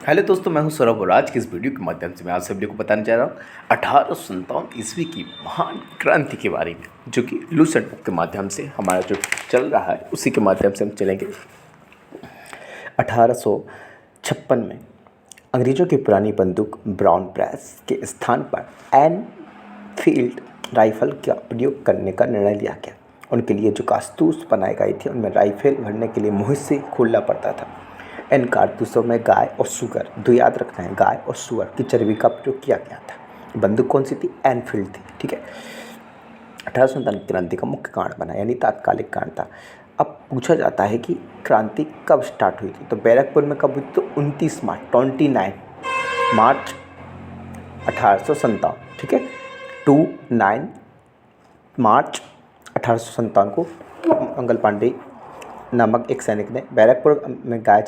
Hello दोस्तों, मैं हूं सौरभ और आज की इस वीडियो के माध्यम से मैं आप सभी को बताने जा रहा हूं 1857 ईस्वी की महान क्रांति के बारे में, जो कि लूसेंट बुक के माध्यम से हमारा जो चल रहा है उसी के माध्यम से हम चलेंगे। 1856 में अंग्रेज़ों की पुरानी बंदूक ब्राउन प्रेस के स्थान पर एनफील्ड राइफल का प्रयोग करने का निर्णय लिया गया। उनके लिए जो कारतूस बनाए गए थे उनमें राइफल भरने के लिए मुँह से खोलना पड़ता था। इन कारतूसों में गाय और सुअर, दो याद रखना है, गाय और सुअर की चर्बी का प्रयोग किया गया था। बंदूक कौन सी थी? एनफील्ड थी। ठीक है। 1857 क्रांति का मुख्य कारण बना, यानी तात्कालिक कारण था। अब पूछा जाता है कि क्रांति कब स्टार्ट हुई थी, तो बैरकपुर में कब हुई? तो 29 मार्च 29 मार्च 1857। ठीक है, 29 मार्च 1857 को मंगल पांडे नामक एक सैनिक ने बैरकपुर में गाय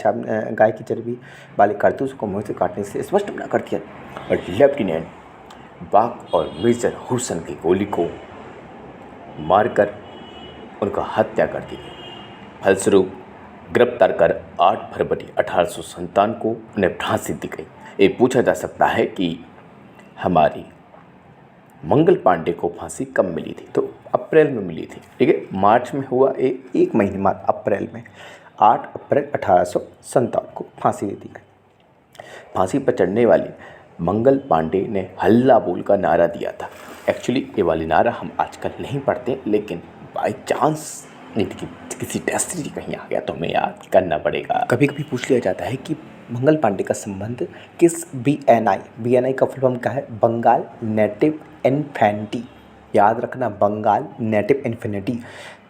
की चर्बी वाले कारतूस को मुंह से काटने से स्पष्ट मना कर दिया और लेफ्टिनेंट बाक और मेजर हुसैन की गोली को मारकर उनका हत्या कर दी गई। फलस्वरूप गिरफ्तार कर 8 फरवरी 1857 को उन्हें फांसी दी गई। ये पूछा जा सकता है कि हमारी मंगल पांडे को फांसी कब मिली थी, तो अप्रैल में मिली थी। ठीक है, मार्च में हुआ, एक महीने बाद अप्रैल में 8 अप्रैल 1857 को फांसी दे दी गई। फांसी पर चढ़ने वाली मंगल पांडे ने हल्ला बोल का नारा दिया था। एक्चुअली ये वाली नारा हम आजकल नहीं पढ़ते, लेकिन बाई चांस किसी टेस्ट से कहीं आ गया तो हमें याद करना पड़ेगा। कभी कभी पूछ लिया जाता है कि मंगल पांडे का संबंध किस BNI का फुल फॉर्म क्या है? Bengal native infantry. याद रखना, बंगाल नेटिव इन्फेंट्री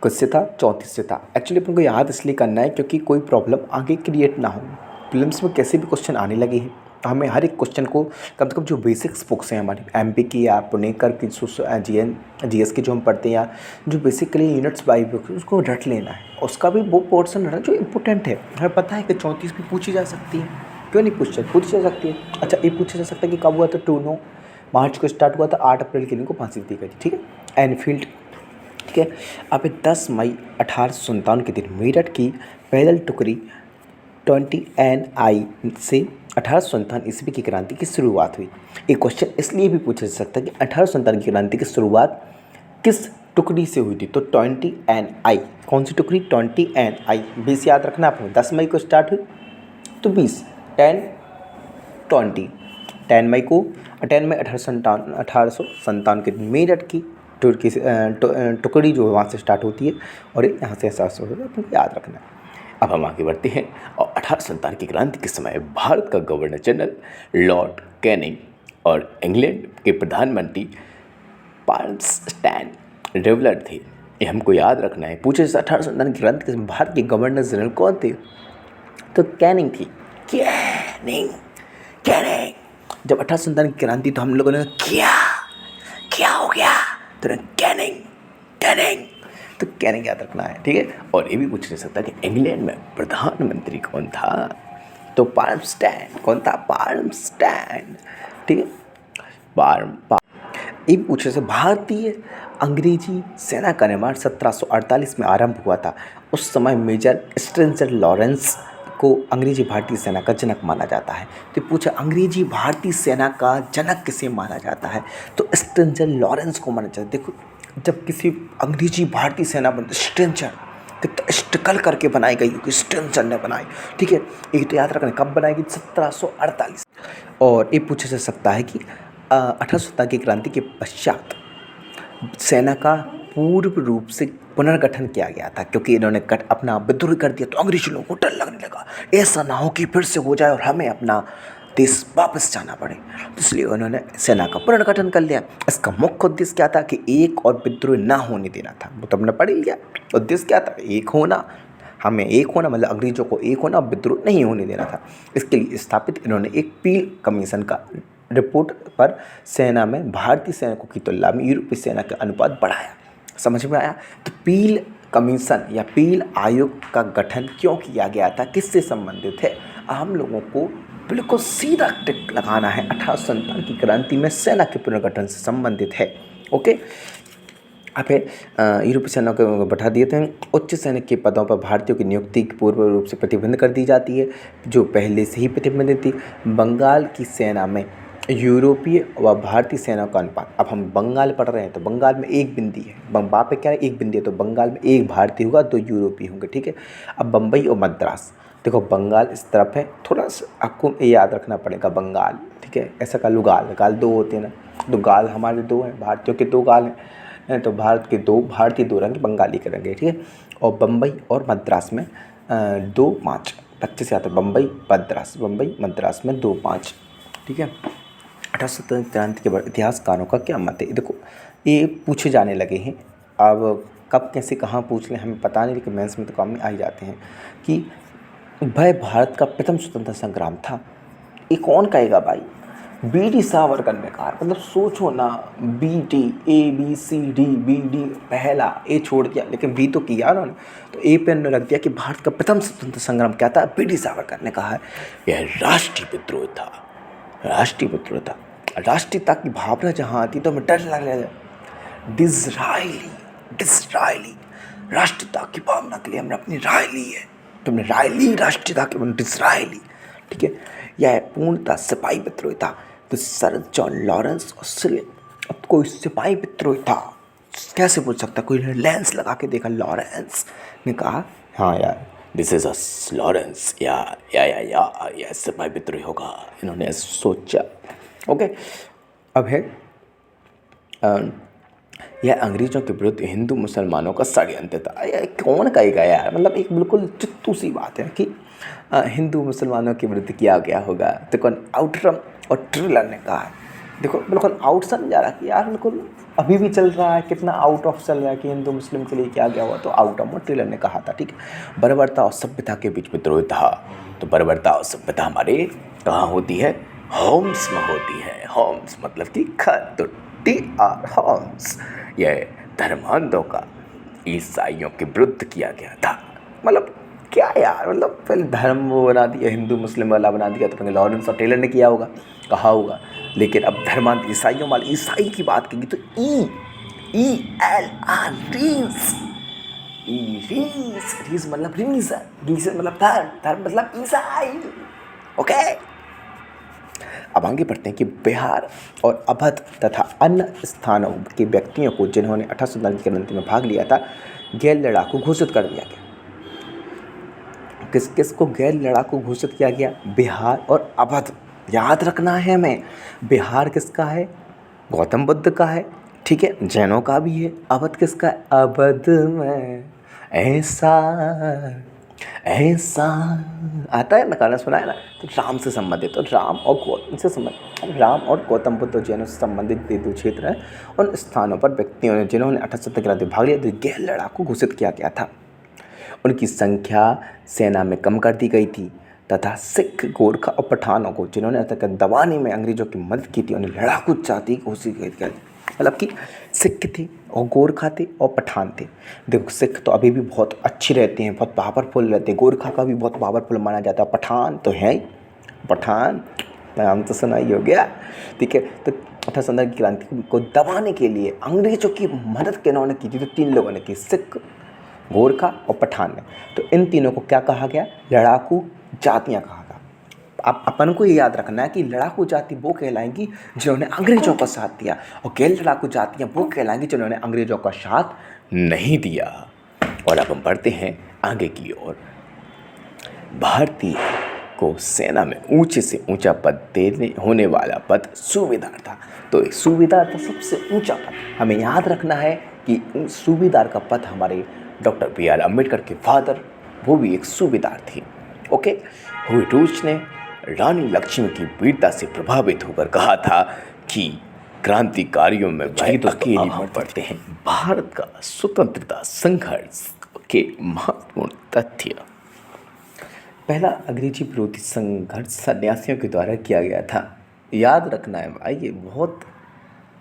किससे था? 34 से था। एक्चुअली अपन को याद इसलिए करना है क्योंकि कोई प्रॉब्लम आगे क्रिएट ना हो। फिल्म्स में कैसे भी क्वेश्चन आने लगे हैं, हमें हर एक क्वेश्चन को कम से कम जो बेसिक्स बुक्स हैं हमारी MP की या पुणेकर की GS की जो हम पढ़ते हैं, या जो बेसिकली यूनिट्स बाई बुक उसको रट लेना है। उसका भी वो पोर्सन रटना जो इम्पोर्टेंट है। हमें पता है कि 34 भी पूछी जा सकती है, क्यों नहीं पूछी जा सकती है। अच्छा, ये पूछा जा सकता है कि कब हुआ था? 2 मार्च को स्टार्ट हुआ था, 8 अप्रैल के दिन को फांसी दी गई थी। ठीक है, एनफील्ड। ठीक है, अब 10 मई 1857 के दिन मेरठ की पैदल टुकड़ी 20NI से 1857 ईस्वी की क्रांति की शुरुआत हुई। एक क्वेश्चन इसलिए भी पूछा जा सकता है कि 1857 की क्रांति की शुरुआत किस टुकड़ी से हुई थी, तो 20NI। कौन सी टुकड़ी? 20NI। 20 याद रखना आपको, 10 मई को स्टार्ट हुई तो 20, 10, 20, 10 मई को, 10 मई 1857 के दिन मेरठ की टुकड़ी जो वहाँ से स्टार्ट होती है और यहाँ से एहसास होता है, आपको याद रखना है। अब हम आगे बढ़ते हैं और 1857 की क्रांति के समय भारत का गवर्नर जनरल लॉर्ड कैनिंग और इंग्लैंड के प्रधानमंत्री पाल्मस्टैन डेवलर थे। ये हमको याद रखना है। पूछे 1857 की क्रांति के समय भारत के गवर्नर जनरल कौन थे, तो कैनिंग थी। कैनिंग। जब 1857 की क्रांति तो हम लोगों ने क्या हो गया, तो कैनिंग तो कैनिंग याद रखना है। ठीक है, और ये भी पूछा जा सकता है कि इंग्लैंड में प्रधानमंत्री कौन था, तो पाल्मस्टैन। कौन था? पाल्मस्टैन। ठीक है, ये पूछे से भारतीय अंग्रेजी सेना का निर्माण 1748 में आरंभ हुआ था। उस समय मेजर स्ट्रेंजर लॉरेंस को अंग्रेजी भारतीय सेना का जनक माना जाता है। तो पूछा अंग्रेजी भारतीय सेना का जनक किसे माना जाता है, तो स्ट्रेंजर लॉरेंस को माना जाता है। देखो, जब किसी अंग्रेजी भारतीय सेना बनती, स्ट्रेंजर कितना स्ट्रगल करके बनाई गई होगी, स्ट्रेंजर ने बनाई। ठीक है, एक तो याद रखना कब बनाई गई? 1748। और ये पूछा जा सकता है कि 1857 की क्रांति के पश्चात सेना का पूर्ण रूप से पुनर्गठन किया गया था, क्योंकि इन्होंने अपना विद्रोह कर दिया तो अंग्रेजी लोगों को डर लगने लगा, ऐसा ना हो कि फिर से हो जाए और हमें अपना देश वापस जाना पड़े। तो इसलिए उन्होंने सेना का पुनर्गठन कर लिया। इसका मुख्य उद्देश्य क्या था कि एक और विद्रोह ना होने देना था। वो तो हमने पढ़ लिया। उद्देश्य क्या था? एक होना, हमें एक होना, मतलब अंग्रेजों को एक होना, विद्रोह नहीं होने देना था। इसके लिए स्थापित इन्होंने एक पील कमीशन का रिपोर्ट पर सेना में भारतीय सैनिकों की तुलना में यूरोपीय सेना का अनुपात बढ़ाया। समझ में आया? तो पील कमीशन या पील आयोग का गठन क्यों किया गया था, किससे संबंधित है, हम लोगों को बिल्कुल सीधा टिक लगाना है। 1857 की क्रांति में सेना के पुनर्गठन से संबंधित है। ओके, फिर यूरोपीय सेना को बढ़ा दिए थे। उच्च सैनिक के पदों पर भारतीयों की नियुक्ति पूर्ण रूप से प्रतिबंध कर दी जाती है, जो पहले से ही प्रतिबंधित थी। बंगाल की सेना में यूरोपीय व भारतीय सेना का अनुपात, अब हम बंगाल पढ़ रहे हैं तो बंगाल में एक बिंदी है, वहाँ पे क्या है, एक बिंदी है, तो बंगाल में एक भारतीय होगा, दो यूरोपीय होंगे, ठीक है। अब बम्बई और मद्रास, देखो बंगाल इस तरफ है, थोड़ा सा आपको ये याद रखना पड़ेगा बंगाल, ठीक है। ऐसा का गाल गाल दो होते हैं ना, तो गाल हमारे दो हैं, भारतीयों के दो गाल हैं, तो भारत के दो भारतीय दो रंग, बंगाली के रंग है, ठीक है। और बम्बई और मद्रास में 2-5 बच्चे से आते हैं, बम्बई मद्रास में 2-5, ठीक है। 1870 क्रांति के बाद इतिहासकारों का क्या मत है, देखो ये पूछे जाने लगे हैं। अब कब कैसे कहाँ पूछ लें हमें पता नहीं, लेकिन मेंस में तो काम में आ ही जाते हैं कि भाई भारत का प्रथम स्वतंत्रता संग्राम था, ये कौन कहेगा भाई, BD सावरकर ने कहा। मतलब सोचो ना, BD ABCD BD पहला ए छोड़ दिया, लेकिन B तो किया उन्होंने, तो ए पे रख दिया कि भारत का प्रथम स्वतंत्रता संग्राम क्या था, BD सावरकर ने कहा है। यह राष्ट्रीय विद्रोह था, राष्ट्रीय विद्रोह था। राष्ट्रीयता की भावना जहाँ आती तो हमें डर लगने लगा। डिसरायली राष्ट्रीयता की भावना के लिए हमने अपनी राय ली है, तुमने राय ली राष्ट्रीयता की, डिसरायली, ठीक है। यह पूर्णतः सिपाही विद्रोह था। तो सर जॉन लॉरेंस और सिलिन, अब कोई सिपाही विद्रोह था कैसे पूछ सकता, कोई लेंस लगा के देखा, लॉरेंस ने कहा हाँ यार दिस इज अ लॉरेंस, या सिपाही विद्रोह होगा, इन्होंने सोचा, ओके। अब है यह अंग्रेजों के विरुद्ध हिंदू मुसलमानों का षड्यंत्र था। कौन कहेगा यार, मतलब एक बिल्कुल चित्तू सी बात है कि हिंदू मुसलमानों के विरुद्ध किया गया होगा, तो कौन, आउटरम और ट्रिलर ने कहा है। देखो बिल्कुल आउट समझा रहा कि यार बिल्कुल अभी भी चल रहा है, कितना आउट ऑफ चल रहा है कि हिंदू मुस्लिम के लिए क्या गया हुआ, तो आउटरम और ट्रिलर ने कहा था, ठीक है। बर्बरता और सभ्यता के बीच विद्रोह था, तो बर्बरता और सभ्यता हमारे कहाँ होती है, होम्स में होती है। होम्स मतलब कि खत, तो TR होम्स, यह धर्मांधों का ईसाइयों के विरुद्ध किया गया था। मतलब क्या यार, मतलब पहले धर्म वो बना दिया, हिंदू मुस्लिम वाला बना दिया, तो पहले लॉरेंस और टेलर ने किया होगा, कहा होगा, लेकिन अब धर्मांध ईसाइयों वाले, ईसाई की बात करेंगे तो ELR रीस मतलब रीजन मतलब धर्म मतलब ईसाई, ओके। अब आगे बढ़ते हैं कि बिहार और अवध तथा अन्य स्थानों के व्यक्तियों को जिन्होंने 1890 की क्रांति में भाग लिया था, गैर लड़ाकू घोषित कर दिया गया। किस किस को गैर लड़ाकू घोषित किया गया, बिहार और अवध, याद रखना है हमें। बिहार किसका है, गौतम बुद्ध का है, ठीक है, जैनों का भी है। अवध किसका है, अवध में ऐसा ऐसा आता है ना, गाना सुना है ना, तो राम से संबंधित, तो राम और गौतम से संबंधित, राम और गौतम बुद्ध और जैनों से संबंधित ये दो क्षेत्र हैं। उन स्थानों पर व्यक्तियों ने जिन्होंने 1870 क्रांति में भाग लिया, तो गैर लड़ाकू घोषित किया गया था। उनकी संख्या सेना में कम कर दी गई थी तथा सिख, गोरखा और पठानों को जिन्होंने तक दबाने में अंग्रेजों की मदद की थी, उन्हें लड़ाकू जाति घोषित किया, मतलब कि सिख थे और गोरखा थे और पठान थे। देखो सिख तो अभी भी बहुत अच्छे रहते हैं, बहुत पावरफुल रहते हैं, गोरखा का भी बहुत पावरफुल माना जाता है, पठान तो है ही, पठान नाम तो सुना ही हो गया, ठीक है। तो 1870 की क्रांति को दबाने के लिए अंग्रेजों की मदद किन्होंने की थी, तो 3 लोगों ने की, सिख, गोरखा और पठान ने। तो इन तीनों को क्या कहा गया, लड़ाकू जातियाँ कहा गया। अब अपन को ये याद रखना है कि लड़ाकू जाति वो कहलाएंगी जिन्होंने अंग्रेजों का साथ दिया, और गैर लड़ाकू जातियाँ वो कहलाएंगी जिन्होंने अंग्रेजों का साथ नहीं दिया। और अब हम बढ़ते हैं आगे की ओर। भारतीय को सेना में ऊंचे से ऊंचा पद देने होने वाला पद सूबेदार था। तो सूबेदार था सबसे ऊंचा पद, हमें याद रखना है कि सूबेदार का पद हमारे डॉक्टर BR अम्बेडकर के फादर, वो भी एक सूबेदार थे, ओके। हुई रूच ने रानी लक्ष्मी की वीरता से प्रभावित होकर कहा था कि क्रांतिकारियों में भाई तो अकेले पड़ते हैं। भारत का स्वतंत्रता संघर्ष के महत्वपूर्ण तथ्य। पहला अंग्रेजी विरोधी संघर्ष सन्यासियों के द्वारा किया गया था। याद रखना है भाई, ये बहुत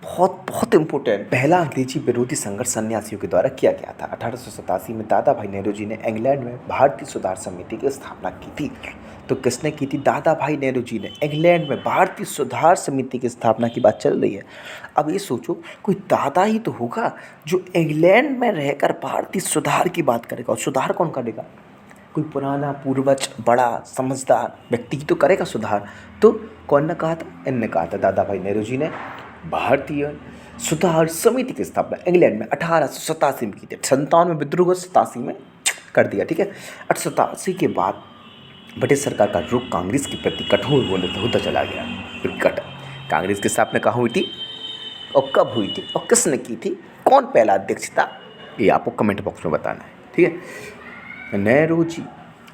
बहुत बहुत इम्पोर्टेंट, पहला अंग्रेजी विरोधी संघर्ष सन्यासियों के द्वारा किया गया था। 1887 में दादा भाई नेहरू जी ने इंग्लैंड में भारतीय सुधार समिति की स्थापना की थी। तो किसने की थी? दादा भाई नेहरू जी ने इंग्लैंड में भारतीय सुधार समिति की स्थापना की बात चल रही है। अब ये सोचो, कोई दादा ही तो होगा जो इंग्लैंड में रहकर भारतीय सुधार की बात करेगा, और सुधार कौन करेगा? कोई पुराना पूर्वज बड़ा समझदार व्यक्ति ही तो करेगा सुधार। तो कौन ने कहा था? इनने कहा था, दादा भाई नेहरू जी ने भारतीय सुधार समिति की स्थापना इंग्लैंड में 1887 में की थी। 57 में विद्रोह 87 में कर दिया, ठीक है। 1887 के बाद ब्रिटिश सरकार का रुख कांग्रेस के प्रति कठोर होता चला गया। कांग्रेस की स्थापना कहाँ हुई थी और कब हुई थी और किसने की थी? कौन पहला अध्यक्ष था? ये आपको कमेंट बॉक्स में बताना है, ठीक है। नेहरू जी,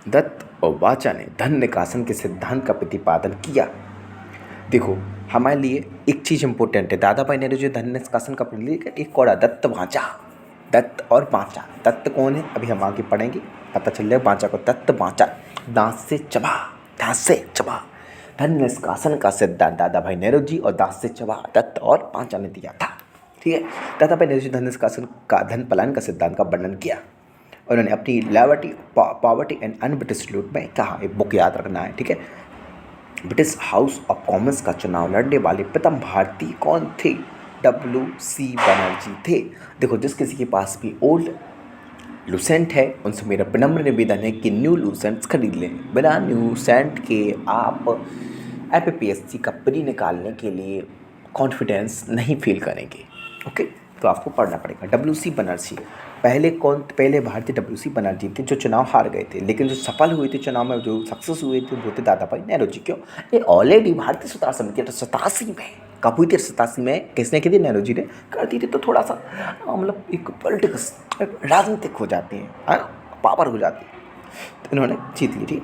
दत्त और वाचा ने धन निकासन के सिद्धांत का प्रतिपादन किया। देखो, हमारे लिए एक चीज़ इंपॉर्टेंट है, दादा भाई नेहरू जी धन निष्कासन का प्रतीक एक कौड़ा दत्त वाचा, दत्त और वाचा। दत्त कौन है अभी हम आगे पढ़ेंगे, पता चल जाएगा। वाचा को दत्त वाचा, दांत से चबा। धन निष्कासन का सिद्धांत दादा भाई नेहरू जी और दांत से चबा दत्त और वाचा ने दिया था, ठीक है। दादा भाई नेहरू जी धन निष्कासन का, धन पलायन का सिद्धांत का वर्णन किया। उन्होंने अपनी पॉवर्टी एंड अनब्रिटिश लूट में कहा, एक बुक याद रखना है, ठीक है। ब्रिटिश हाउस ऑफ कॉमन्स का चुनाव लड़ने वाले प्रथम भारतीय कौन थे? WC बनर्जी थे। देखो, जिस किसी के पास भी ओल्ड लूसेंट है उनसे मेरा विनम्र निवेदन है कि न्यू लूसेंट्स खरीद लें। बिना लूसेंट के आप FPSC का प्री निकालने के लिए कॉन्फिडेंस नहीं फील करेंगे, ओके। तो आपको पढ़ना पड़ेगा। WC बनर्जी पहले भारतीय WC बनर्जी थे जो चुनाव हार गए थे, लेकिन जो सफल हुए थे चुनाव में, जो सक्सेस हुए थे वो थे दादा भाई नेहरू जी। क्यों? ये ऑलरेडी भारतीय सुधार समिति 87 में कब हुई थी? 87 में किसने की थी? नेहरू जी ने कर दी थी। तो थोड़ा सा मतलब एक पॉलिटिक्स, राजनीतिक हो जाती है, पावर हो जाती है। तो इन्होंने जीत ली थी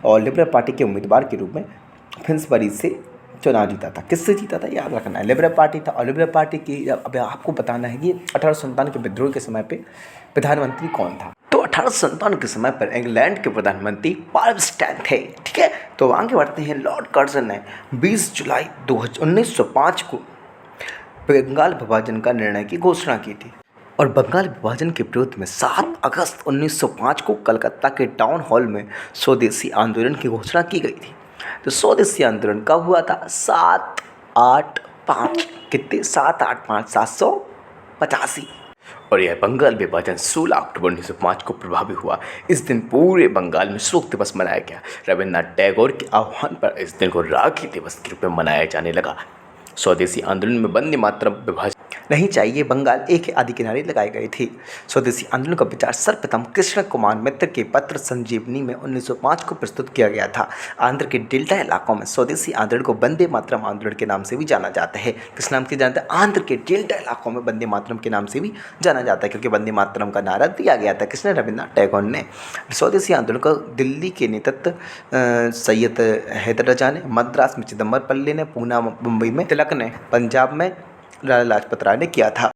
और लिबरल पार्टी के उम्मीदवार के रूप में फिन्सबरी से चुनाव जीता था। किससे जीता था? याद रखना है, लिबरल पार्टी था। और लिबरल पार्टी की अब आपको बताना है कि 1857 के विद्रोह के समय पे प्रधानमंत्री कौन था। तो 1857 के समय पर इंग्लैंड के प्रधानमंत्री पाल्मस्टैन थे, ठीक है। तो आगे बढ़ते हैं। लॉर्ड कर्जन ने 20 जुलाई 1905 को बंगाल विभाजन का निर्णय की घोषणा की थी और बंगाल विभाजन के विरोध में 7 अगस्त 1905 को कलकत्ता के टाउन हॉल में स्वदेशी आंदोलन की घोषणा की गई थी। तो स्वदेशी आंदोलन कब हुआ था? 785 कितने? 785 785। और यह बंगाल विभाजन 16 अक्टूबर 1905 को प्रभावी हुआ। इस दिन पूरे बंगाल में शोक दिवस मनाया गया। रविन्द्रनाथ टैगोर के आह्वान पर इस दिन को राखी दिवस के रूप में मनाया जाने लगा। स्वदेशी आंदोलन में वंदे मातरम विभाजन नहीं चाहिए, बंगाल एक आदि किनारे लगाए गए थे। स्वदेशी आंदोलन का विचार सर्वप्रथम कृष्ण कुमार मित्र के पत्र संजीवनी में 1905 को प्रस्तुत किया गया था। आंध्र के डेल्टा इलाकों में स्वदेशी आंदोलन को वंदे मातरम आंदोलन के नाम से भी जाना जाता है। किस नाम से जानते हैं? आंध्र के डेल्टा इलाकों में वंदे मातरम के नाम से भी जाना जाता है, क्योंकि वंदे मातरम का नारा दिया गया था किसने? रविन्द्रनाथ टैगोर ने। स्वदेशी आंदोलन को दिल्ली के नेतृत्व सैयद हैदर रजा ने, मद्रास में चिदम्बर पल्ले ने, पूना मुंबई में तिलक ने, पंजाब में लाला लाजपत राय ने किया था।